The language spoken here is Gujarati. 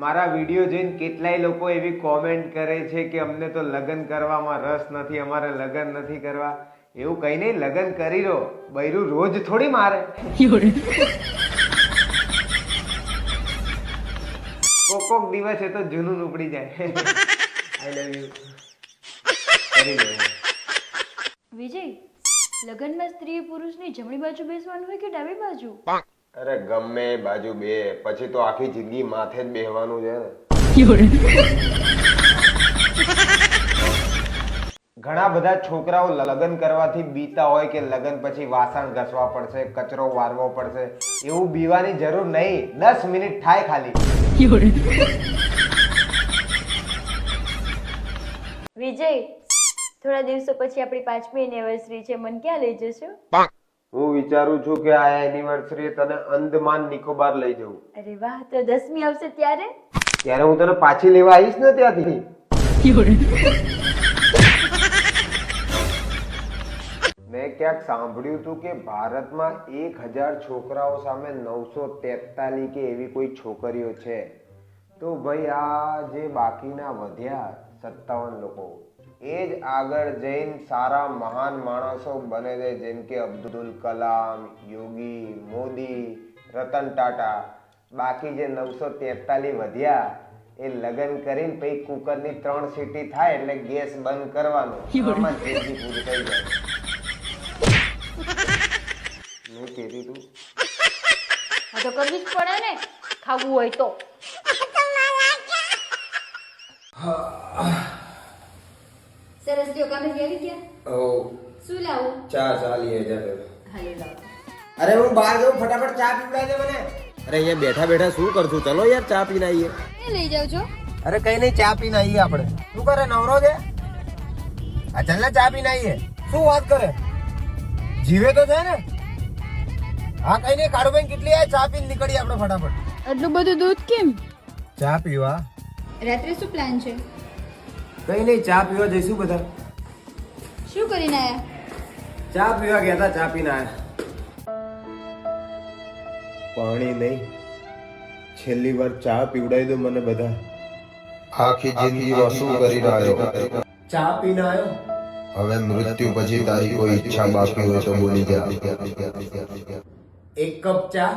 મારા વિડીયો જોઈને કેટલાય લોકો એવી કોમેન્ટ કરે છે કે અમને તો લગ્ન કરવામાં રસ નથી, અમારે લગ્ન નથી કરવા. એવું કઈ નહીં, લગ્ન કરી લો. બૈરું રોજ થોડી મારે. કોક દિવસ એ તો જૂનું ઉપડી જાય. આઈ લવ યુ. કરી લો. વિજય, લગ્નમાં સ્ત્રી પુરુષની જમણી બાજુ બેસવાનું હોય કે ડાબી બાજુ? અરે ગમે બાજુ બે, પછી તો આખી જિંદગી માથે જ બેહવાનું છે ને. ઘણા બધા છોકરાઓ લગ્ન કરવાથી બીતા હોય કે લગ્ન પછી વાસણ ઘસવા પડશે, કચરો વારવો પડશે. એવું બીવાની જરૂર નહીં, 10 મિનિટ થાય ખાલી. વિજય, થોડા દિવસો પછી આપણી 5મી એનિવર્સરી છે, મને ક્યાં લઈ જશો? હું વિચારું છું કે આ એનિવર્સરી તને અંદમાન નિકોબાર લઈ જવું. અરે વાહ, તો 10મી આવશે ત્યારે? ત્યારે હું તને પાછી લેવા આવીશ ને ત્યાંથી. મેં ક્યાંક સાંભળ્યું હતું કે ભારતમાં 1000 છોકરાઓ સામે 943 કે એવી કોઈ છોકરીઓ છે. તો ભાઈ આ જે બાકીના વધ્યા 57 લોકો, એ જ આગળ જઈને સારા મહાન માણસો બને છે, જેમ કે અબ્દુલ કલામ, યોગી, મોદી, રતન ટાટા. બાકી જે 943 વધ્યા એ લગ્ન કરીને પછી કુકરની 3 સીટી થાય એટલે ગેસ બંધ કરવાનો. આમાં જિંદગી પૂરી થઈ જાય. મેં કીધું તું આ તો કરવું જ પડે ને, ખાવું હોય તો. સરસ, જો કામે આવી ગયા. ઓ શું લાવું? ચા લીએ જા. હાલો લાવો. અરે હું બહાર જાઉં, ફટાફટ ચા પીવડાવ દે મને. અરે અહીંયા બેઠા બેઠા શું કરશું? ચલો યાર ચા પીને આવીએ. એ લઈ જાવ છો? અરે કઈ નહીં, ચા પીને આવીએ આપણે. શું કરે, નવરો છે? આ ચાલ ને ચા પીને આવીએ. શું વાત કરે? જીવે તો છે ને? હા કઈ નહીં, કાળુભાઈ કેટલી આ ચા પીને નીકળીએ આપણે ફટાફટ. આટલું બધું દૂધ કેમ? ચા પીવા. રાત્રે શું પ્લાન છે? કઈ નહીં, ચા પીવા જઈશું બધા. શું કરીને આયા? ચા પીવા ગયા હતા, ચા પીને આયા. પાણી નહીં, છેલ્લી વાર ચા પીવડાવી દો મને બધા. આખી જિંદગી શું કરી રહ્યો? ચા પીને આવ્યો. હવે મૃત્યુ પછી તારી કોઈ ઈચ્છા બાકી હોય તો બોલી જા. 1 કપ ચા.